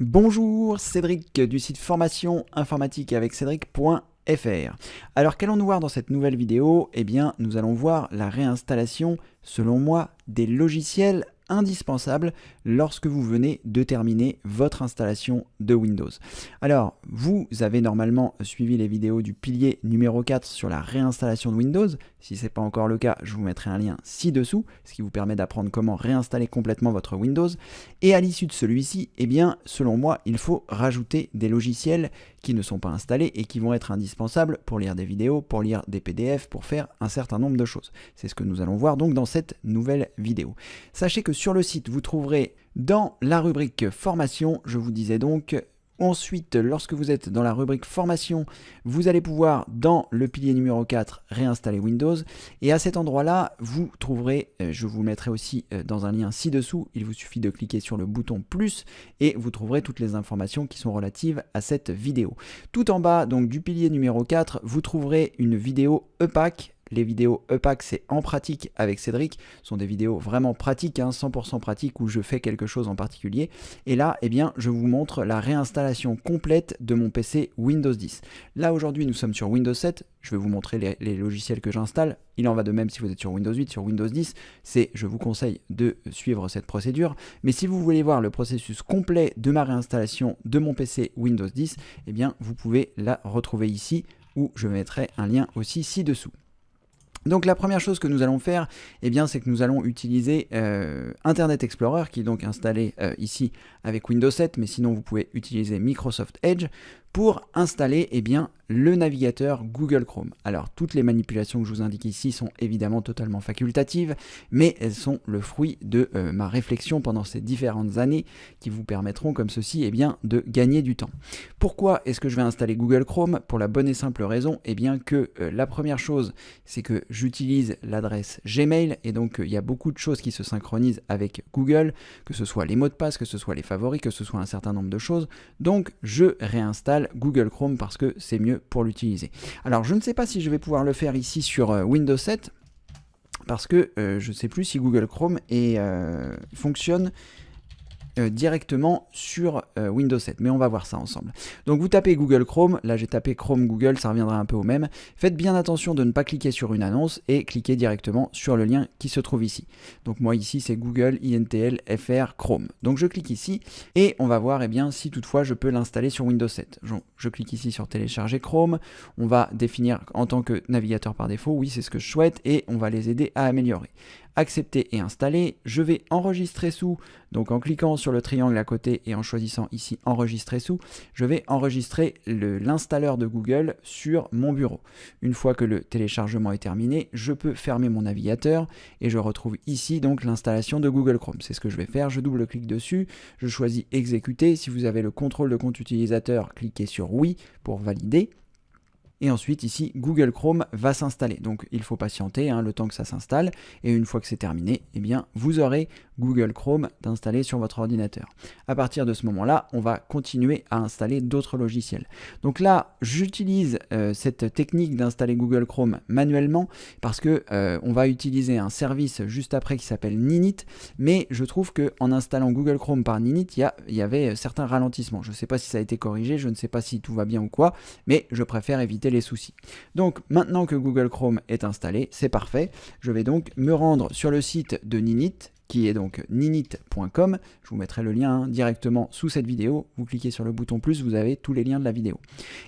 Bonjour, Cédric du site formation informatique avec Cédric.fr. Alors qu'allons-nous voir dans cette nouvelle vidéo? Eh bien, nous allons voir la réinstallation, selon moi, des logiciels indispensables lorsque vous venez de terminer votre installation de Windows. Alors, vous avez normalement suivi les vidéos du pilier numéro 4 sur la réinstallation de Windows. Si ce n'est pas encore le cas, je vous mettrai un lien ci-dessous, ce qui vous permet d'apprendre comment réinstaller complètement votre Windows. Et à l'issue de celui-ci, eh bien, selon moi, il faut rajouter des logiciels qui ne sont pas installés et qui vont être indispensables pour lire des vidéos, pour lire des PDF, pour faire un certain nombre de choses. C'est ce que nous allons voir donc dans cette nouvelle vidéo. Sachez que sur le site, vous trouverez dans la rubrique formation, je vous disais donc, ensuite, lorsque vous êtes dans la rubrique formation, vous allez pouvoir, dans le pilier numéro 4, réinstaller Windows. Et à cet endroit-là, vous trouverez, je vous le mettrai aussi dans un lien ci-dessous, il vous suffit de cliquer sur le bouton plus et vous trouverez toutes les informations qui sont relatives à cette vidéo. Tout en bas donc du pilier numéro 4, vous trouverez une vidéo EPAC. Les vidéos EPAC, c'est en pratique avec Cédric, ce sont des vidéos vraiment pratiques, 100% pratiques où je fais quelque chose en particulier. Et là, eh bien, je vous montre la réinstallation complète de mon PC Windows 10. Là, aujourd'hui, nous sommes sur Windows 7. Je vais vous montrer les logiciels que j'installe. Il en va de même si vous êtes sur Windows 8, sur Windows 10. Je vous conseille de suivre cette procédure. Mais si vous voulez voir le processus complet de ma réinstallation de mon PC Windows 10, eh bien, vous pouvez la retrouver ici où je mettrai un lien aussi ci-dessous. Donc la première chose que nous allons faire, eh bien, c'est que nous allons utiliser Internet Explorer qui est donc installé ici avec Windows 7, mais sinon vous pouvez utiliser Microsoft Edge pour installer le navigateur Google Chrome. Alors toutes les manipulations que je vous indique ici sont évidemment totalement facultatives, mais elles sont le fruit de ma réflexion pendant ces différentes années qui vous permettront comme ceci de gagner du temps. Pourquoi est-ce que je vais installer Google Chrome? Pour la bonne et simple raison que la première chose, c'est que j'utilise l'adresse Gmail et donc il y a beaucoup de choses qui se synchronisent avec Google, que ce soit les mots de passe, que ce soit les favoris, que ce soit un certain nombre de choses. Donc je réinstalle Google Chrome parce que c'est mieux pour l'utiliser. Alors je ne sais pas si je vais pouvoir le faire ici sur Windows 7 parce que je ne sais plus si Google Chrome fonctionne directement sur Windows 7, mais on va voir ça ensemble. Donc vous tapez Google Chrome, là j'ai tapé Chrome Google, ça reviendra un peu au même. Faites bien attention de ne pas cliquer sur une annonce et cliquez directement sur le lien qui se trouve ici. Donc moi ici c'est Google INTL FR Chrome. Donc je clique ici et on va voir si toutefois je peux l'installer sur Windows 7. Je clique ici sur télécharger Chrome, on va définir en tant que navigateur par défaut, oui c'est ce que je souhaite et on va les aider à améliorer. Accepter et installer, je vais enregistrer sous, donc en cliquant sur le triangle à côté et en choisissant ici enregistrer sous, je vais enregistrer l'installeur de Google sur mon bureau. Une fois que le téléchargement est terminé, je peux fermer mon navigateur et je retrouve ici donc l'installation de Google Chrome. C'est ce que je vais faire, je double-clique dessus, je choisis exécuter. Si vous avez le contrôle de compte utilisateur, cliquez sur oui pour valider. Et ensuite, ici, Google Chrome va s'installer. Donc, il faut patienter le temps que ça s'installe. Et une fois que c'est terminé, vous aurez Google Chrome d'installer sur votre ordinateur. À partir de ce moment-là, on va continuer à installer d'autres logiciels. Donc là, j'utilise cette technique d'installer Google Chrome manuellement parce que on va utiliser un service juste après qui s'appelle Ninit. Mais je trouve qu'en installant Google Chrome par Ninit, il y avait certains ralentissements. Je ne sais pas si ça a été corrigé, je ne sais pas si tout va bien ou quoi, mais je préfère éviter les soucis. Donc maintenant que Google Chrome est installé, c'est parfait. Je vais donc me rendre sur le site de Ninit, qui est donc ninit.com. Je vous mettrai le lien directement sous cette vidéo. Vous cliquez sur le bouton plus, vous avez tous les liens de la vidéo.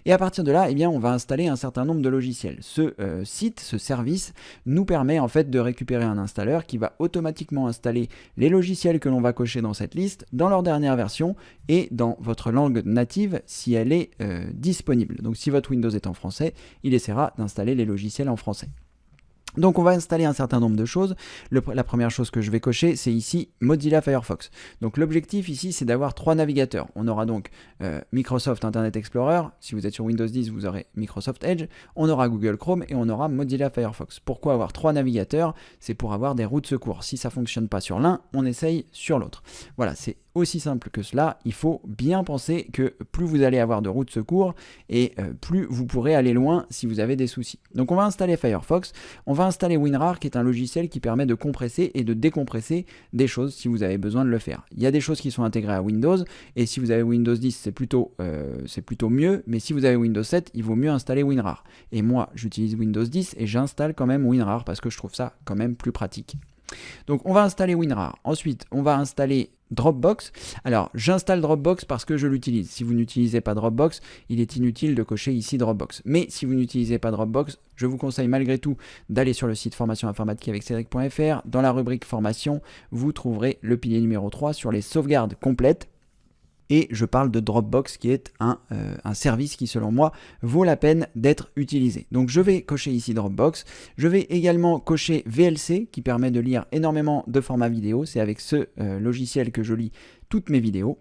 Et à partir de là, on va installer un certain nombre de logiciels. Ce site, ce service, nous permet en fait de récupérer un installeur qui va automatiquement installer les logiciels que l'on va cocher dans cette liste, dans leur dernière version et dans votre langue native si elle est disponible. Donc si votre Windows est en français, il essaiera d'installer les logiciels en français. Donc on va installer un certain nombre de choses. La première chose que je vais cocher, c'est ici Mozilla Firefox. Donc l'objectif ici, c'est d'avoir 3 navigateurs. On aura donc Microsoft Internet Explorer. Si vous êtes sur Windows 10, vous aurez Microsoft Edge. On aura Google Chrome et on aura Mozilla Firefox. Pourquoi avoir 3 navigateurs? C'est pour avoir des routes de secours. Si ça ne fonctionne pas sur l'un, on essaye sur l'autre. Voilà, c'est aussi simple que cela. Il faut bien penser que plus vous allez avoir de routes de secours et plus vous pourrez aller loin si vous avez des soucis. Donc on va installer Firefox. On va va installer WinRAR, qui est un logiciel qui permet de compresser et de décompresser des choses si vous avez besoin de le faire. Il y a des choses qui sont intégrées à Windows, et si vous avez Windows 10, c'est plutôt mieux, mais si vous avez Windows 7, il vaut mieux installer WinRAR. Et moi, j'utilise Windows 10 et j'installe quand même WinRAR parce que je trouve ça quand même plus pratique. Donc on va installer WinRAR. Ensuite, on va installer Dropbox. Alors, j'installe Dropbox parce que je l'utilise. Si vous n'utilisez pas Dropbox, il est inutile de cocher ici Dropbox. Mais si vous n'utilisez pas Dropbox, je vous conseille malgré tout d'aller sur le site formation informatique avec Cédric.fr. Dans la rubrique formation, vous trouverez le pilier numéro 3 sur les sauvegardes complètes. Et je parle de Dropbox qui est un service qui selon moi vaut la peine d'être utilisé. Donc je vais cocher ici Dropbox. Je vais également cocher VLC qui permet de lire énormément de formats vidéo. C'est avec ce logiciel que je lis toutes mes vidéos.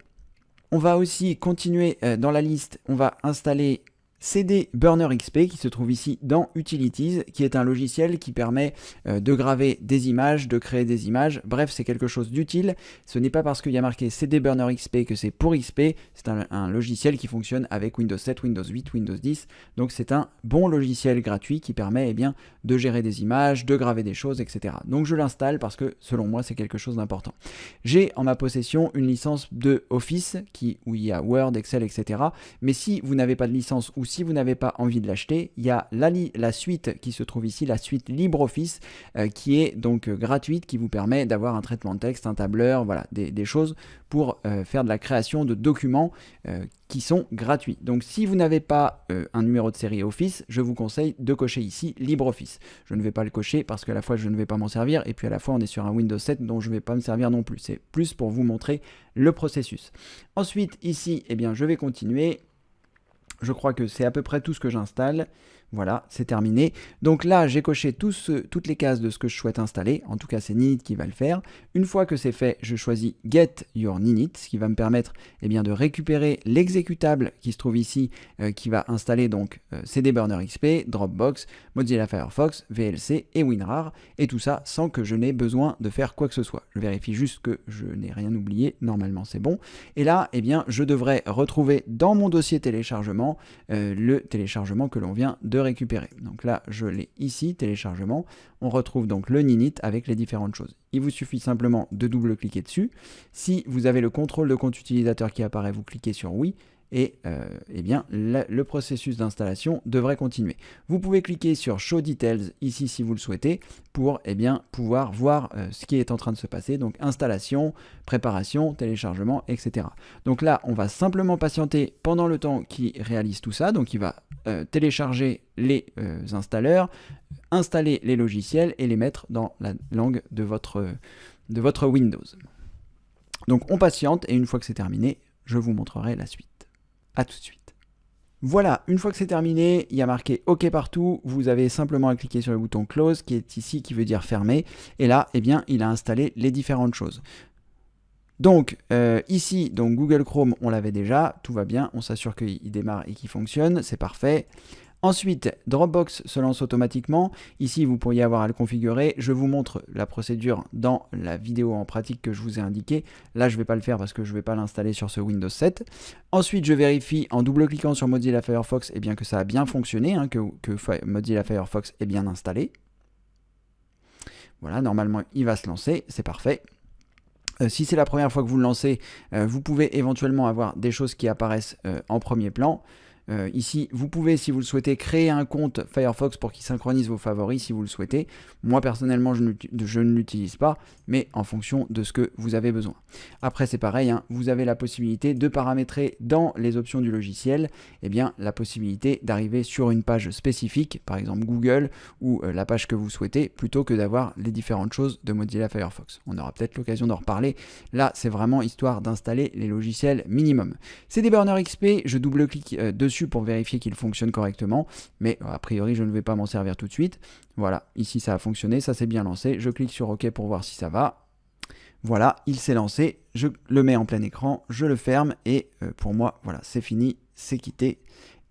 On va aussi continuer dans la liste. On va installer CD Burner XP qui se trouve ici dans Utilities, qui est un logiciel qui permet de graver des images, de créer des images. Bref, c'est quelque chose d'utile. Ce n'est pas parce qu'il y a marqué CD Burner XP que c'est pour XP. C'est un logiciel qui fonctionne avec Windows 7, Windows 8, Windows 10. Donc c'est un bon logiciel gratuit qui permet de gérer des images, de graver des choses, etc. Donc je l'installe parce que selon moi c'est quelque chose d'important. J'ai en ma possession une licence de Office où il y a Word, Excel, etc. Mais si vous n'avez pas de licence ou si vous n'avez pas envie de l'acheter, il y a la suite qui se trouve ici, la suite LibreOffice, qui est donc gratuite, qui vous permet d'avoir un traitement de texte, un tableur, voilà, des choses pour faire de la création de documents qui sont gratuits. Donc si vous n'avez pas un numéro de série Office, je vous conseille de cocher ici LibreOffice. Je ne vais pas le cocher parce qu'à la fois je ne vais pas m'en servir et puis à la fois on est sur un Windows 7 dont je ne vais pas me servir non plus. C'est plus pour vous montrer le processus. Ensuite ici, je vais continuer. Je crois que c'est à peu près tout ce que j'installe. Voilà, c'est terminé. Donc là, j'ai coché toutes les cases de ce que je souhaite installer. En tout cas, c'est Ninit qui va le faire. Une fois que c'est fait, je choisis Get Your Ninit, ce qui va me permettre de récupérer l'exécutable qui se trouve ici, qui va installer donc CD Burner XP, Dropbox, Mozilla Firefox, VLC et WinRAR. Et tout ça sans que je n'ai besoin de faire quoi que ce soit. Je vérifie juste que je n'ai rien oublié. Normalement, c'est bon. Et là, je devrais retrouver dans mon dossier téléchargement le téléchargement que l'on vient de récupérer. Donc là, je l'ai ici, téléchargement. On retrouve donc le Ninit avec les différentes choses. Il vous suffit simplement de double-cliquer dessus. Si vous avez le contrôle de compte utilisateur qui apparaît, vous cliquez sur oui. Et le processus d'installation devrait continuer. Vous pouvez cliquer sur Show Details ici si vous le souhaitez pour pouvoir voir ce qui est en train de se passer. Donc installation, préparation, téléchargement, etc. Donc là, on va simplement patienter pendant le temps qu'il réalise tout ça. Donc il va télécharger les installeurs, installer les logiciels et les mettre dans la langue de votre Windows. Donc on patiente et une fois que c'est terminé, je vous montrerai la suite. A tout de suite. Voilà, une fois que c'est terminé, il y a marqué OK partout. Vous avez simplement à cliquer sur le bouton Close qui est ici, qui veut dire fermer. Et là, il a installé les différentes choses. Donc ici, Google Chrome, on l'avait déjà, tout va bien. On s'assure qu'il démarre et qu'il fonctionne, c'est parfait. Ensuite, Dropbox se lance automatiquement. Ici, vous pourriez avoir à le configurer. Je vous montre la procédure dans la vidéo en pratique que je vous ai indiquée. Là, je ne vais pas le faire parce que je ne vais pas l'installer sur ce Windows 7. Ensuite, je vérifie en double-cliquant sur Mozilla Firefox que ça a bien fonctionné, que Mozilla Firefox est bien installé. Voilà, normalement, il va se lancer. C'est parfait. Si c'est la première fois que vous le lancez, vous pouvez éventuellement avoir des choses qui apparaissent en premier plan. Ici, vous pouvez, si vous le souhaitez, créer un compte Firefox pour qu'il synchronise vos favoris si vous le souhaitez. Moi, personnellement, je ne l'utilise pas, mais en fonction de ce que vous avez besoin. Après, c'est pareil, vous avez la possibilité de paramétrer dans les options du logiciel la possibilité d'arriver sur une page spécifique, par exemple Google, ou la page que vous souhaitez, plutôt que d'avoir les différentes choses de Mozilla Firefox. On aura peut-être l'occasion d'en reparler. Là, c'est vraiment histoire d'installer les logiciels minimum. CD Burner XP, je double-clique dessus pour vérifier qu'il fonctionne correctement, mais a priori je ne vais pas m'en servir tout de suite. Voilà, ici ça a fonctionné, ça s'est bien lancé, je clique sur OK pour voir si ça va. Voilà, il s'est lancé, je le mets en plein écran, je le ferme et pour moi, voilà, c'est fini, c'est quitté.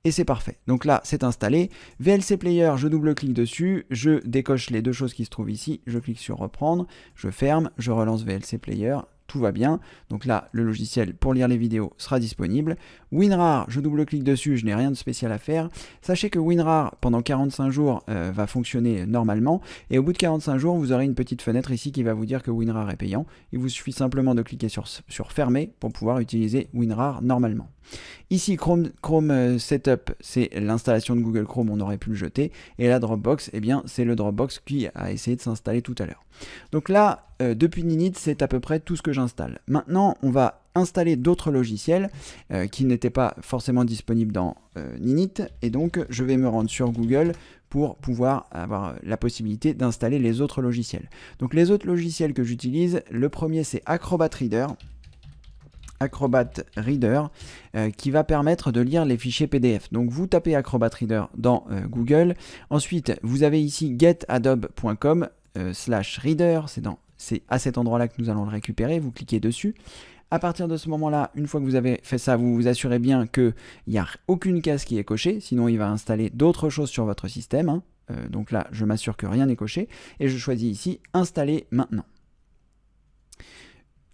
Et c'est parfait. Donc là, c'est installé. VLC Player, je double-clique dessus, je décoche les deux choses qui se trouvent ici, je clique sur reprendre, je ferme, je relance VLC Player, tout va bien. Donc là, le logiciel pour lire les vidéos sera disponible. WinRAR, je double-clique dessus, je n'ai rien de spécial à faire. Sachez que WinRAR, pendant 45 jours, va fonctionner normalement. Et au bout de 45 jours, vous aurez une petite fenêtre ici qui va vous dire que WinRAR est payant. Il vous suffit simplement de cliquer sur Fermer pour pouvoir utiliser WinRAR normalement. Ici, Chrome Setup, c'est l'installation de Google Chrome, on aurait pu le jeter. Et la Dropbox, eh bien, c'est le Dropbox qui a essayé de s'installer tout à l'heure. Donc là, depuis Ninit, c'est à peu près tout ce que j'installe. Maintenant, on va installer d'autres logiciels qui n'étaient pas forcément disponibles dans Ninit. Et donc, je vais me rendre sur Google pour pouvoir avoir la possibilité d'installer les autres logiciels. Donc, les autres logiciels que j'utilise, le premier, c'est Acrobat Reader. Acrobat Reader qui va permettre de lire les fichiers PDF. Donc vous tapez Acrobat Reader dans Google. Ensuite, vous avez ici getadobe.com/reader. C'est à cet endroit-là que nous allons le récupérer. Vous cliquez dessus. À partir de ce moment-là, une fois que vous avez fait ça, vous vous assurez bien qu'il n'y a aucune case qui est cochée. Sinon, il va installer d'autres choses sur votre système. Hein. Donc là, je m'assure que rien n'est coché. Et je choisis ici Installer maintenant.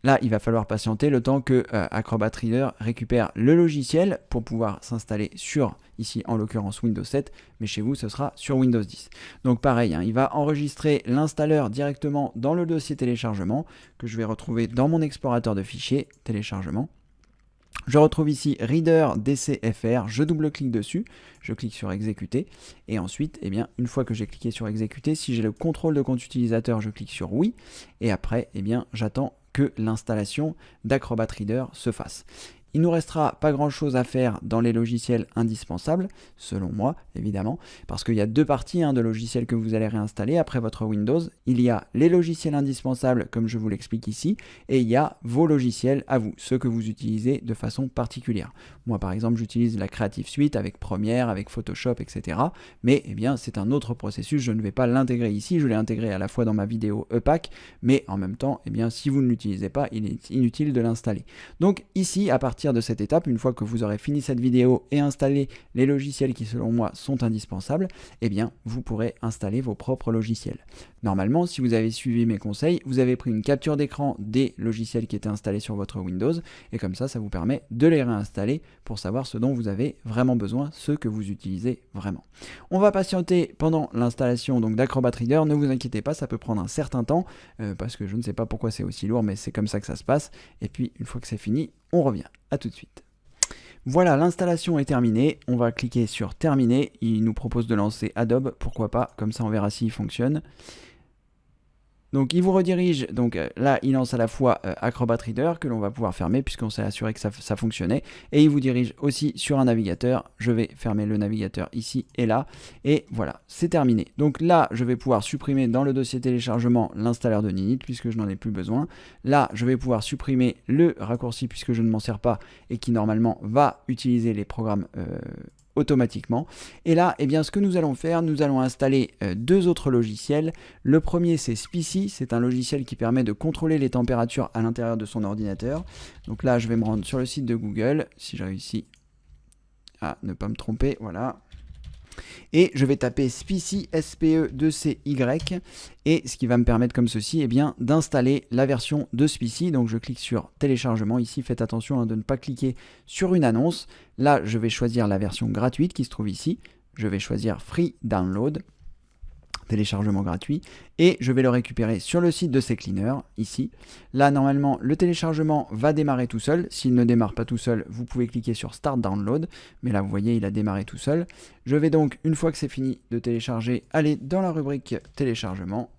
Là, il va falloir patienter le temps que Acrobat Reader récupère le logiciel pour pouvoir s'installer sur, ici en l'occurrence Windows 7, mais chez vous ce sera sur Windows 10. Donc pareil, hein, il va enregistrer l'installeur directement dans le dossier téléchargement que je vais retrouver dans mon explorateur de fichiers téléchargement. Je retrouve ici Reader DCFR, je double-clique dessus, je clique sur exécuter et ensuite, eh bien, une fois que j'ai cliqué sur exécuter, si j'ai le contrôle de compte utilisateur, je clique sur oui et après, eh bien, j'attends que l'installation d'Acrobat Reader se fasse. Il ne nous restera pas grand chose à faire dans les logiciels indispensables, selon moi évidemment, parce qu'il y a deux parties de logiciels que vous allez réinstaller après votre Windows. Il y a les logiciels indispensables comme je vous l'explique ici, et il y a vos logiciels à vous, ceux que vous utilisez de façon particulière. Moi par exemple j'utilise la Creative Suite avec Premiere, avec Photoshop, etc. Mais eh bien c'est un autre processus, je ne vais pas l'intégrer ici, je l'ai intégré à la fois dans ma vidéo EPAC, mais en même temps, eh bien, si vous ne l'utilisez pas, il est inutile de l'installer. Donc ici, à partir de cette étape, une fois que vous aurez fini cette vidéo et installé les logiciels qui selon moi sont indispensables, eh bien vous pourrez installer vos propres logiciels. Normalement, si vous avez suivi mes conseils, vous avez pris une capture d'écran des logiciels qui étaient installés sur votre Windows et comme ça, ça vous permet de les réinstaller pour savoir ce dont vous avez vraiment besoin, ceux que vous utilisez vraiment. On va patienter pendant l'installation d'Acrobat Reader, ne vous inquiétez pas, ça peut prendre un certain temps parce que je ne sais pas pourquoi c'est aussi lourd, mais c'est comme ça que ça se passe. Et puis une fois que c'est fini, on revient. À tout de suite. Voilà, l'installation est terminée. On va cliquer sur terminer. Il nous propose de lancer Adobe, pourquoi pas, comme ça on verra s'il fonctionne. Donc il vous redirige, donc là il lance à la fois Acrobat Reader que l'on va pouvoir fermer puisqu'on s'est assuré que ça fonctionnait, et il vous dirige aussi sur un navigateur. Je vais fermer le navigateur ici et là, et voilà, c'est terminé. Donc là je vais pouvoir supprimer dans le dossier téléchargement l'installeur de Ninit puisque je n'en ai plus besoin. Là je vais pouvoir supprimer le raccourci puisque je ne m'en sers pas et qui normalement va utiliser les programmes automatiquement. Et là, eh bien, ce que nous allons faire, nous allons installer deux autres logiciels. Le premier, c'est Spicy. C'est un logiciel qui permet de contrôler les températures à l'intérieur de son ordinateur. Donc là, je vais me rendre sur le site de Google, si j'ai réussi à ne pas me tromper, voilà. Et je vais taper Spicy, SPE2CY, et ce qui va me permettre comme ceci, eh bien, d'installer la version de Spicy. Donc je clique sur téléchargement. Ici, faites attention de ne pas cliquer sur une annonce. Là, je vais choisir la version gratuite qui se trouve ici. Je vais choisir Free Download, téléchargement gratuit, et je vais le récupérer sur le site de CCleaner, ici. Là, normalement, le téléchargement va démarrer tout seul. S'il ne démarre pas tout seul, vous pouvez cliquer sur Start Download, mais là, vous voyez, il a démarré tout seul. Je vais donc, une fois que c'est fini de télécharger, aller dans la rubrique téléchargement,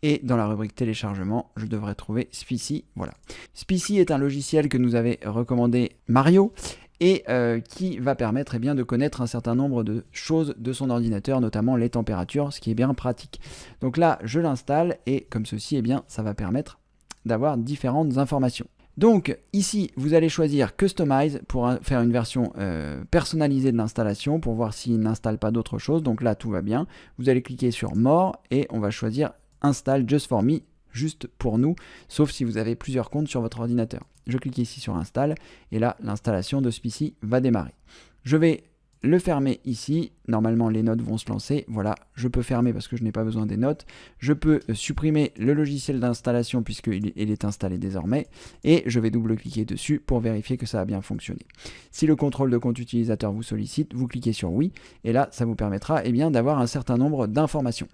et dans la rubrique téléchargement, je devrais trouver Spicy, voilà. Spicy est un logiciel que nous avait recommandé Mario, et qui va permettre eh bien, de connaître un certain nombre de choses de son ordinateur, notamment les températures, ce qui est bien pratique. Donc là, je l'installe et comme ceci, eh bien, ça va permettre d'avoir différentes informations. Donc ici, vous allez choisir Customize pour faire une version personnalisée de l'installation, pour voir s'il n'installe pas d'autres choses. Donc là, tout va bien. Vous allez cliquer sur More et on va choisir Install Just for Me, juste pour nous, sauf si vous avez plusieurs comptes sur votre ordinateur. Je clique ici sur Install et là l'installation de Spicy va démarrer. Je vais le fermer ici. Normalement, les notes vont se lancer. Voilà, je peux fermer parce que je n'ai pas besoin des notes. Je peux supprimer le logiciel d'installation puisqu'il est installé désormais. Et je vais double-cliquer dessus pour vérifier que ça a bien fonctionné. Si le contrôle de compte utilisateur vous sollicite, vous cliquez sur oui. Et là, ça vous permettra d'avoir un certain nombre d'informations.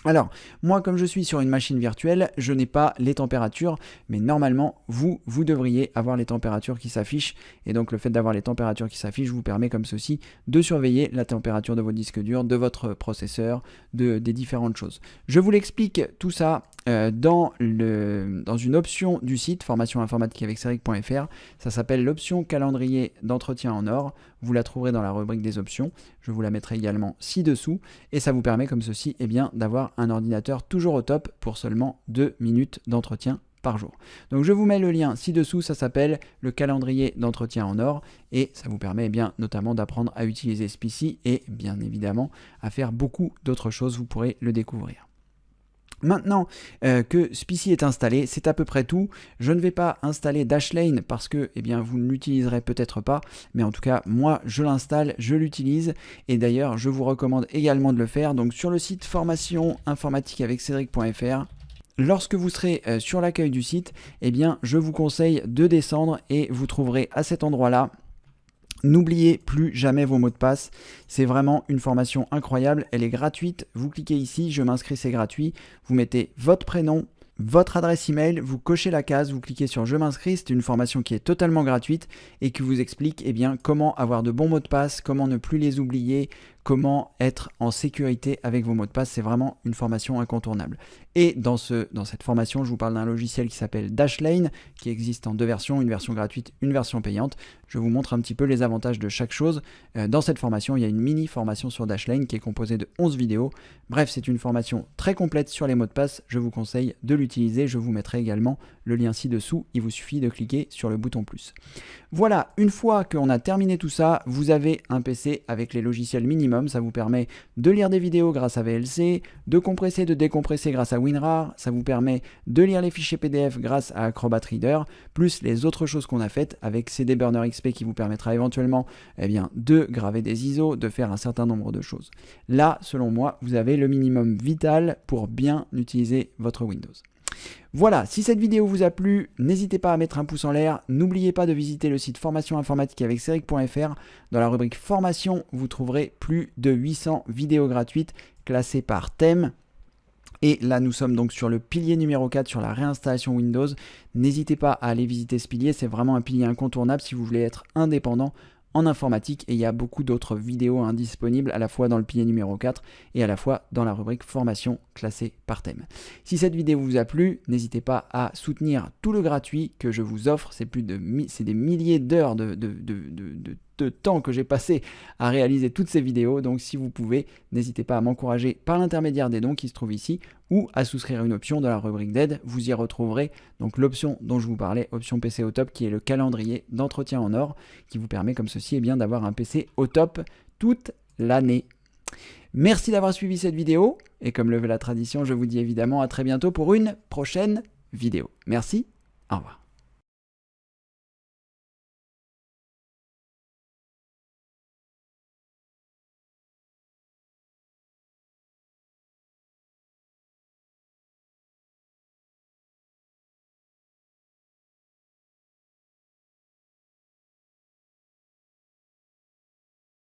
Alors, moi, comme je suis sur une machine virtuelle, je n'ai pas les températures, mais normalement, vous devriez avoir les températures qui s'affichent. Et donc, le fait d'avoir les températures qui s'affichent vous permet comme ceci de surveiller la température de votre disque dur, de votre processeur, des différentes choses. Je vous l'explique tout ça dans une option du site formation informatique avec Cédric.fr. Ça s'appelle l'option calendrier d'entretien en or. Vous la trouverez dans la rubrique des options. Je vous la mettrai également ci-dessous. Et ça vous permet comme ceci d'avoir un ordinateur toujours au top pour seulement 2 minutes d'entretien par jour. Donc je vous mets le lien ci-dessous, ça s'appelle le calendrier d'entretien en or et ça vous permet notamment d'apprendre à utiliser SPICY et bien évidemment à faire beaucoup d'autres choses, vous pourrez le découvrir. Maintenant que SPICY est installé, c'est à peu près tout. Je ne vais pas installer Dashlane parce que vous ne l'utiliserez peut-être pas, mais en tout cas moi je l'installe, je l'utilise et d'ailleurs je vous recommande également de le faire. Donc sur le site formation informatique avec Cédric.fr, lorsque vous serez sur l'accueil du site, je vous conseille de descendre et vous trouverez à cet endroit-là. N'oubliez plus jamais vos mots de passe, c'est vraiment une formation incroyable, elle est gratuite, vous cliquez ici, je m'inscris, c'est gratuit, vous mettez votre prénom, votre adresse email, vous cochez la case, vous cliquez sur je m'inscris, c'est une formation qui est totalement gratuite et qui vous explique comment avoir de bons mots de passe, comment ne plus les oublier, comment être en sécurité avec vos mots de passe, c'est vraiment une formation incontournable. Et dans cette formation, je vous parle d'un logiciel qui s'appelle Dashlane, qui existe en deux versions, une version gratuite, une version payante. Je vous montre un petit peu les avantages de chaque chose. Dans cette formation, il y a une mini formation sur Dashlane qui est composée de 11 vidéos. Bref, c'est une formation très complète sur les mots de passe, je vous conseille de l'utiliser, je vous mettrai également le lien ci-dessous, il vous suffit de cliquer sur le bouton plus. Voilà, une fois qu'on a terminé tout ça, vous avez un PC avec les logiciels minimum, ça vous permet de lire des vidéos grâce à VLC, de compresser, de décompresser grâce à WinRAR, ça vous permet de lire les fichiers PDF grâce à Acrobat Reader, plus les autres choses qu'on a faites avec CD Burner XP qui vous permettra éventuellement de graver des ISO, de faire un certain nombre de choses. Là, selon moi, vous avez le minimum vital pour bien utiliser votre Windows. Voilà, si cette vidéo vous a plu, n'hésitez pas à mettre un pouce en l'air. N'oubliez pas de visiter le site formation informatique avec Cédric.fr. Dans la rubrique formation, vous trouverez plus de 800 vidéos gratuites classées par thème. Et là, nous sommes donc sur le pilier numéro 4 sur la réinstallation Windows. N'hésitez pas à aller visiter ce pilier, c'est vraiment un pilier incontournable si vous voulez être indépendant en informatique et il y a beaucoup d'autres vidéos disponibles à la fois dans le pilier numéro 4 et à la fois dans la rubrique formation classée par thème. Si cette vidéo vous a plu, n'hésitez pas à soutenir tout le gratuit que je vous offre, c'est des milliers d'heures de temps que j'ai passé à réaliser toutes ces vidéos, donc si vous pouvez, n'hésitez pas à m'encourager par l'intermédiaire des dons qui se trouvent ici ou à souscrire une option dans la rubrique d'aide. Vous y retrouverez donc l'option dont je vous parlais, option PC au top, qui est le calendrier d'entretien en or, qui vous permet comme ceci d'avoir un PC au top toute l'année. Merci d'avoir suivi cette vidéo et comme le veut la tradition, je vous dis évidemment à très bientôt pour une prochaine vidéo. Merci, au revoir.